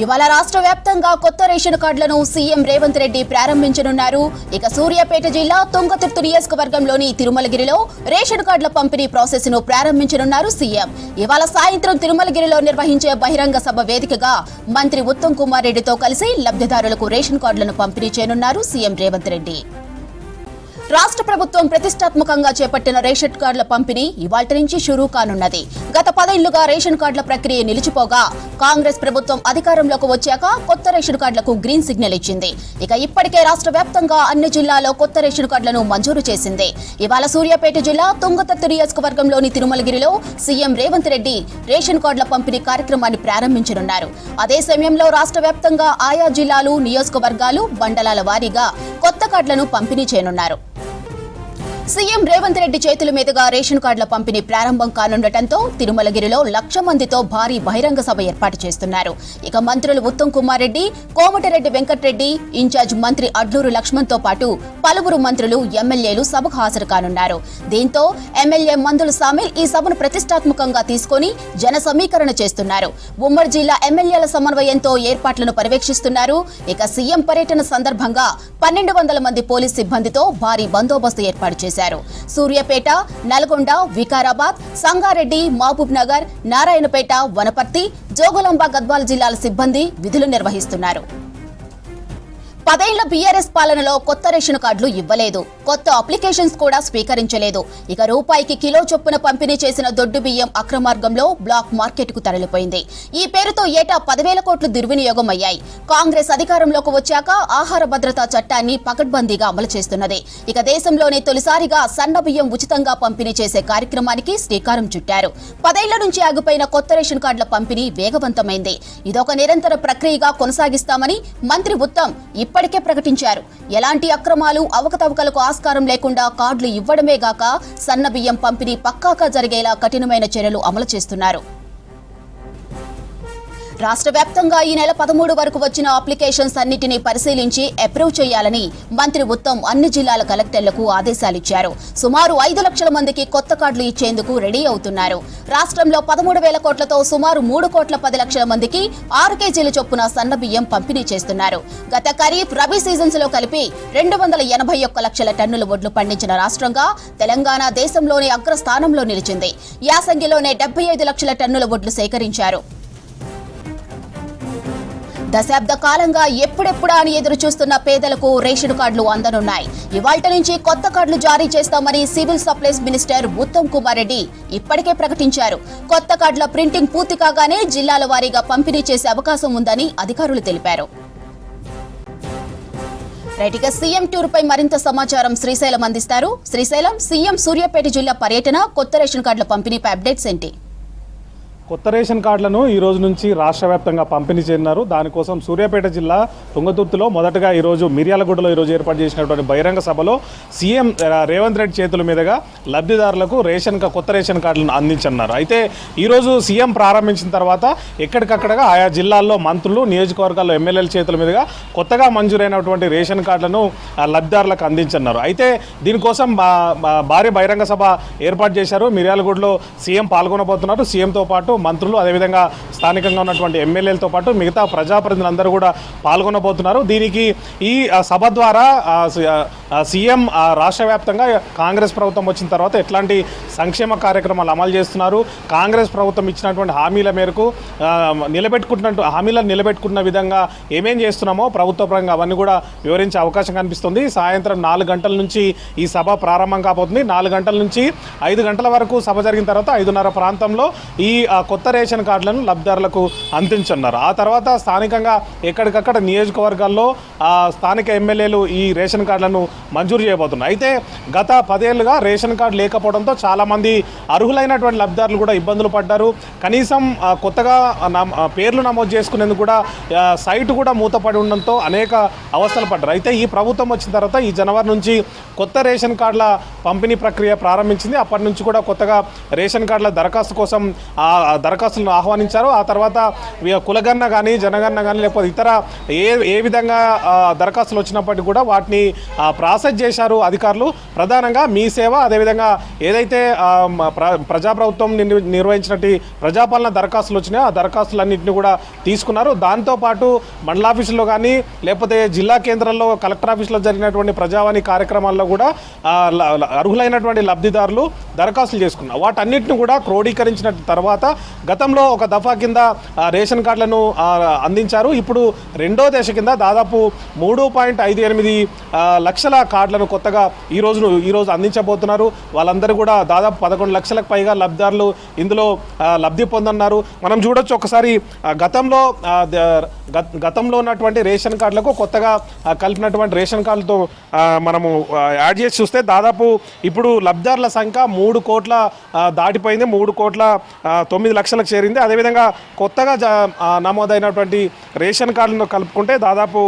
ఇవాళ రాష్ట్ర వ్యాప్తంగా కొత్త రేషన్ కార్డులను సీఎం రేవంత్ రెడ్డి ప్రారంభించనున్నారు. ఇక సూర్యాపేట జిల్లా తుంగతుర్తి నియోజకవర్గంలోని తిరుమలగిరిలో రేషన్ కార్డుల పంపిణీ ప్రాసెస్ ను ప్రారంభించనున్నారు సీఎం. ఇవాళ సాయంత్రం తిరుమలగిరిలో నిర్వహించే బహిరంగ సభ వేదికగా మంత్రి ఉత్తమ్ కుమార్ రెడ్డితో కలిసి లబ్ధిదారులకు రేషన్ కార్డులను పంపిణీ చేయనున్నారు సీఎం రేవంత్ రెడ్డి. రాష్ట్ర ప్రభుత్వం ప్రతిష్టాత్మకంగా చేపట్టిన రేషన్ కార్డుల పంపిణీ ఇవాళ్టి నుంచి షురూ కానున్నది. గత 10 ఏళ్లుగా రేషన్ కార్డుల ప్రక్రియ నిలిచిపోగా కాంగ్రెస్ ప్రభుత్వం అధికారంలోకి వచ్చాక కొత్త రేషన్ కార్డులకు గ్రీన్ సిగ్నల్ ఇచ్చింది. ఇక ఇప్పటికే రాష్ట్ర వ్యాప్తంగా అన్ని జిల్లాల్లో కొత్త రేషన్ కార్డులను మంజూరు చేసింది. ఇవాళ సూర్యాపేట జిల్లా తుంగతుర్తి నియోజకవర్గంలోని తిరుమలగిరిలో సీఎం రేవంత్ రెడ్డి రేషన్ కార్డుల పంపిణీ కార్యక్రమాన్ని ప్రారంభించనున్నారు. అదే సమయంలో రాష్ట్ర వ్యాప్తంగా ఆయా జిల్లాలు, నియోజకవర్గాలు, మండలాల వారీగా కొత్త కార్డులను పంపిణీ చేయనున్నారు. సీఎం రేవంత్ రెడ్డి చేతుల మీదుగా రేషన్ కార్డుల పంపిణీ ప్రారంభం కానుండటంతో తిరుమలగిరిలో 1,00,000 మందితో భారీ బహిరంగ సభ ఏర్పాటు చేస్తున్నారు. ఇక మంత్రులు ఉత్తమ్ కుమార్ రెడ్డి, కోమటిరెడ్డి వెంకటరెడ్డి, ఇన్ఛార్జ్ మంత్రి అడ్లూరు లక్ష్మణ్ తో పాటు పలువురు మంత్రులు, ఎమ్మెల్యేలు సభకు హాజరు కానున్నారు. దీంతో ఎమ్మెల్యే మందుల సామిల్ ఈ సభను ప్రతిష్టాత్మకంగా తీసుకుని జన సమీకరణ చేస్తున్నారు. ఉమ్మడి జిల్లా ఎమ్మెల్యేల సమన్వయంతో ఏర్పాట్లను పర్యవేక్షిస్తున్నారు. ఇక సీఎం పర్యటన సందర్భంగా 1,200 మంది పోలీస్ సిబ్బందితో భారీ బందోబస్తు ఏర్పాటు చేశారు. సూర్యాపేట, నల్గొండ, వికారాబాద్, సంగారెడ్డి, మహబూబ్ నగర్, నారాయణపేట, వనపర్తి, జోగులాంబ, గద్వాల జిల్లాల సిబ్బంది విధులు నిర్వహిస్తున్నారు. 10 ఏళ్ల బీఆర్ఎస్ పాలనలో కొత్త రేషన్ కార్డులు ఇవ్వలేదు, కొత్త అప్లికేషన్స్ కూడా స్వీకరించలేదు. ఇక రూపాయికి కిలో చొప్పున పంపిణీ చేసిన దొడ్డు బియ్యం అక్రమార్గంలో బ్లాక్ మార్కెట్ కు తరలిపోయింది. ఈ పేరుతో ఏటా 10,000 కోట్లు దుర్వినియోగం అయ్యాయి. కాంగ్రెస్ అధికారంలోకి వచ్చాక ఆహార భద్రతా చట్టాన్ని పకడ్బందీగా అమలు చేస్తున్నది. ఇక దేశంలోనే తొలిసారిగా సన్న బియ్యం ఉచితంగా పంపిణీ చేసే కార్యక్రమానికి శ్రీకారం చుట్టారు. 10 ఏళ్ల నుంచి ఆగిపోయిన కొత్త రేషన్ కార్డుల పంపిణీ వేగవంతమైంది. ఇదొక నిరంతర ప్రక్రియగా కొనసాగిస్తామని మంత్రి ఉత్తమ్ ఇప్పటికే ప్రకటించారు. ఎలాంటి అక్రమాలు, అవకతవకలకు ఆస్కారం లేకుండా కార్డులు ఇవ్వడమే గాక సన్న బియ్యం పంపిణీ పక్కాగా జరిగేలా కఠినమైన చర్యలు అమలు చేస్తున్నారు. రాష్ట్ర వ్యాప్తంగా ఈ నెల 13 వరకు వచ్చిన అప్లికేషన్స్ అన్నిటినీ పరిశీలించి అప్రూవ్ చేయాలని మంత్రి ఉత్తమ్ అన్ని జిల్లాల కలెక్టర్లకు ఆదేశాలిచ్చారు. సుమారు 5 లక్షల మందికి కొత్త కార్డులు ఇచ్చేందుకు రెడీ అవుతున్నారు. రాష్ట్రంలో 13,000 కోట్లతో సుమారు 3,10,00,000 మందికి 6 కేజీల చొప్పున సన్న బియ్యం పంపిణీ చేస్తున్నారు. గత ఖరీఫ్, రబీ సీజన్స్ లో కలిపి 281 లక్షల టన్నుల వడ్లు పండించిన రాష్ట్రంగా తెలంగాణ దేశంలోనే అగ్రస్థానంలో నిలిచింది. యాసంగిలోనే 75 లక్షల టన్నుల వడ్లు సేకరించారు. దశాబ్ద కాలంగా ఎప్పుడెప్పుడా అని ఎదురు చూస్తున్న పేదలకు రేషన్ కార్డులు అందనున్నాయి. ఇవాళ్టి నుంచి కొత్త కార్డులు జారీ చేస్తామని civil supplies minister Uttam Kumar Reddy ఇప్పటికే ప్రకటించారు. కొత్త కార్డుల ప్రింటింగ్ పూర్తి కాగానే జిల్లాల వారీగా పంపిణీ చేసే అవకాశం ఉందని అధికారులు తెలిపారు. రైట్గా సీఎం టూర్ పై మరింత సమాచారం శ్రీశైలం అందిస్తారు. శ్రీశైలం, సీఎం సూర్యాపేట జిల్లా పర్యటన, కొత్త రేషన్ కార్డుల పంపిణీపై అప్డేట్స్ ఏంటి? కొత్త రేషన్ కార్డులను ఈ రోజు నుంచి రాష్ట్ర వ్యాప్తంగా పంపిణీ చేయనున్నారు. దానికోసం సూర్యాపేట జిల్లా తుంగతుర్తిలో మొదటగా ఈరోజు మిర్యాలగూడలో ఈరోజు ఏర్పాటు చేసినటువంటి బహిరంగ సభలో సీఎం రేవంత్ రెడ్డి చేతుల మీదుగా లబ్ధిదారులకు కొత్త రేషన్ కార్డులను అందించన్నారు. అయితే ఈరోజు సీఎం ప్రారంభించిన తర్వాత ఎక్కడికక్కడగా ఆయా జిల్లాల్లో మంత్రులు, నియోజకవర్గాల్లో ఎమ్మెల్యేల చేతుల మీదుగా కొత్తగా మంజూరైనటువంటి రేషన్ కార్డులను లబ్ధిదారులకు అందించన్నారు. అయితే దీనికోసం భారీ బహిరంగ సభ ఏర్పాటు చేశారు. మిర్యాలగూడలో సీఎం పాల్గొనబోతున్నారు. సీఎంతో పాటు మంత్రులు, అదేవిధంగా స్థానికంగా ఉన్నటువంటి ఎమ్మెల్యేలతో పాటు మిగతా ప్రజాప్రతినిధులందరూ కూడా పాల్గొనబోతున్నారు. దీనికి ఈ సభ ద్వారా సీఎం రాష్ట్ర వ్యాప్తంగా కాంగ్రెస్ ప్రభుత్వం వచ్చిన తర్వాత ఎట్లాంటి సంక్షేమ కార్యక్రమాలు అమలు చేస్తున్నారు, కాంగ్రెస్ ప్రభుత్వం ఇచ్చినటువంటి హామీల మేరకు హామీలను నిలబెట్టుకున్న విధంగా ఏమేం చేస్తున్నామో ప్రభుత్వ పరంగా అవన్నీ కూడా వివరించే అవకాశం కనిపిస్తుంది. సాయంత్రం 4 గంటల నుంచి ఈ సభ ప్రారంభం కాబోతుంది. 4 గంటల నుంచి 5 గంటల వరకు సభ జరిగిన తర్వాత 5:30 ప్రాంతంలో ఈ కొత్త రేషన్ కార్డులను లబ్ధిదారులకు అందించన్నారు. ఆ తర్వాత స్థానికంగా ఎక్కడికక్కడ నియోజకవర్గాల్లో స్థానిక ఎమ్మెల్యేలు ఈ రేషన్ కార్డులను మంజూరు చేయబోతున్నారు. అయితే గత 10 ఏళ్లుగా రేషన్ కార్డు లేకపోవడంతో చాలామంది అర్హులైనటువంటి లబ్ధిదారులు కూడా ఇబ్బందులు పడ్డారు. కనీసం కొత్తగా పేర్లు నమోదు చేసుకునేందుకు కూడా సైటు కూడా మూతపడి ఉండడంతో అనేక అవస్థలు పడ్డారు. అయితే ఈ ప్రభుత్వం వచ్చిన తర్వాత ఈ జనవరి నుంచి కొత్త రేషన్ కార్డుల పంపిణీ ప్రక్రియ ప్రారంభించింది. అప్పటి నుంచి కూడా కొత్తగా రేషన్ కార్డుల దరఖాస్తు కోసం దరఖాస్తులను ఆహ్వానించారు. ఆ తర్వాత కులగన్న కానీ జనగణన కానీ లేకపోతే ఇతర ఏ విధంగా దరఖాస్తులు వచ్చినప్పటికీ కూడా వాటిని ప్రాసెస్ చేశారు అధికారులు. ప్రధానంగా మీ సేవ, అదేవిధంగా ఏదైతే ప్రజాప్రభుత్వం నిర్వహించినట్టు ప్రజాపాలన దరఖాస్తులు వచ్చినాయో ఆ దరఖాస్తులన్నింటినీ కూడా తీసుకున్నారు. దాంతోపాటు మండలాఫీసులో కానీ లేకపోతే జిల్లా కేంద్రంలో కలెక్టర్ ఆఫీసులో జరిగినటువంటి ప్రజావాణి కార్యక్రమాల్లో కూడా అర్హులైనటువంటి లబ్ధిదారులు దరఖాస్తులు చేసుకున్నారు. వాటన్నిటిని కూడా క్రోడీకరించిన తర్వాత గతంలో ఒక దఫా కింద రేషన్ కార్డులను అందించారు. ఇప్పుడు రెండో దశ కింద దాదాపు 3.58 లక్షల కార్డులను కొత్తగా ఈరోజు అందించబోతున్నారు. వాళ్ళందరూ కూడా దాదాపు 11 లక్షలకు పైగా లబ్ధిదారులు ఇందులో లబ్ధి పొందన్నారు. మనం చూడొచ్చు ఒకసారి గతంలో ఉన్నటువంటి రేషన్ కార్డులకు కొత్తగా కలిపినటువంటి రేషన్ కార్డులతో మనము యాడ్ చేసి చూస్తే దాదాపు ఇప్పుడు లబ్ధిదారుల సంఖ్య 3 కోట్ల దాటిపోయింది. 3,09,00,000లకు చేరింది. అదేవిధంగా కొత్తగా నమోదైనటువంటి రేషన్ కార్డులను కలుపుకుంటే దాదాపు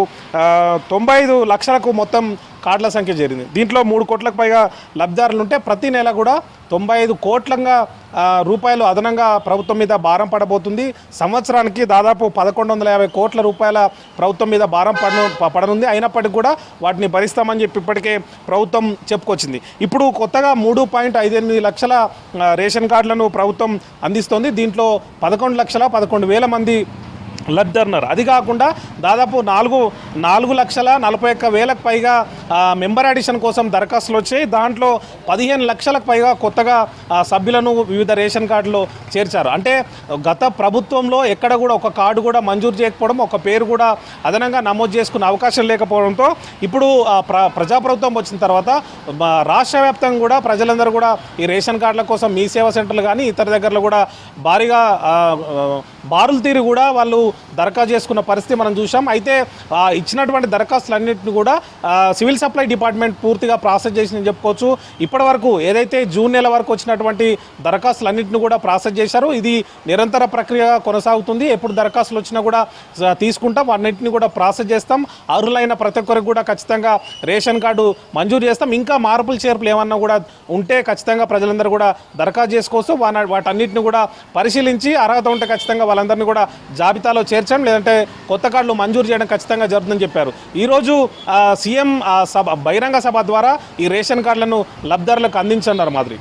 95 లక్షలకు మొత్తం కార్డుల సంఖ్య చేరింది. దీంట్లో 3 కోట్లకు పైగా లబ్ధిదారులు ఉంటే ప్రతి నెల కూడా 95 కోట్ల రూపాయలు అదనంగా ప్రభుత్వం మీద భారం పడబోతుంది. సంవత్సరానికి దాదాపు 1150 కోట్ల రూపాయల ప్రభుత్వం మీద భారం పడనుంది. అయినప్పటికీ కూడా వాటిని భరిస్తామని చెప్పి ఇప్పటికే ప్రభుత్వం చెప్పుకొచ్చింది. ఇప్పుడు కొత్తగా 3.58 లక్షల రేషన్ కార్డులను ప్రభుత్వం అందిస్తోంది. దీంట్లో 11,11,000 మంది లబ్ధిదారున్నారు. అది కాకుండా దాదాపు 4,41,00,000కు పైగా మెంబర్ అడిషన్ కోసం దరఖాస్తులు వచ్చాయి. దాంట్లో 15 లక్షలకు పైగా కొత్తగా సభ్యులను వివిధ రేషన్ కార్డులో చేర్చారు. అంటే గత ప్రభుత్వంలో ఎక్కడ కూడా ఒక కార్డు కూడా మంజూరు చేయకపోవడం, ఒక పేరు కూడా అదనంగా నమోదు చేసుకునే అవకాశం లేకపోవడంతో ఇప్పుడు ప్రజాప్రభుత్వం వచ్చిన తర్వాత రాష్ట్ర వ్యాప్తంగా కూడా ప్రజలందరూ కూడా ఈ రేషన్ కార్డుల కోసం మీ సేవా సెంటర్లు కానీ ఇతర దగ్గరలో కూడా భారీగా బారులు తీరి కూడా వాళ్ళు దరఖాస్తు చేసుకున్న పరిస్థితి మనం చూసాం. అయితే ఇచ్చినటువంటి దరఖాస్తులన్నింటినీ కూడా సివిల్ సప్లై డిపార్ట్మెంట్ పూర్తిగా ప్రాసెస్ చేసిందని చెప్పుకోవచ్చు. ఇప్పటి వరకు ఏదైతే జూన్ నెల వరకు వచ్చినటువంటి దరఖాస్తులన్నింటినీ కూడా ప్రాసెస్ చేశారు. ఇది నిరంతర ప్రక్రియ కొనసాగుతుంది. ఎప్పుడు దరఖాస్తులు వచ్చినా కూడా తీసుకుంటాం, అన్నింటినీ కూడా ప్రాసెస్ చేస్తాం. అర్హులైన ప్రతి ఒక్కరికి కూడా ఖచ్చితంగా రేషన్ కార్డు మంజూరు చేస్తాం. ఇంకా మార్పులు చేర్పులు ఏమన్నా కూడా ఉంటే ఖచ్చితంగా ప్రజలందరూ కూడా దరఖాస్తు చేసుకోవచ్చు. వాటన్నిటిని కూడా పరిశీలించి అర్హత ఉంటే ఖచ్చితంగా వాళ్ళందరినీ కూడా జాబితాలో చేర్చాం, లేదంటే కొత్త కార్డులు మంజూరు చేయడం ఖచ్చితంగా జరుగుతుందని చెప్పారు. ఈరోజు సీఎం బహిరంగ సభ ద్వారా ఈ రేషన్ కార్డులను లబ్ధిదారులకు అందించన్నారు. మాదిరి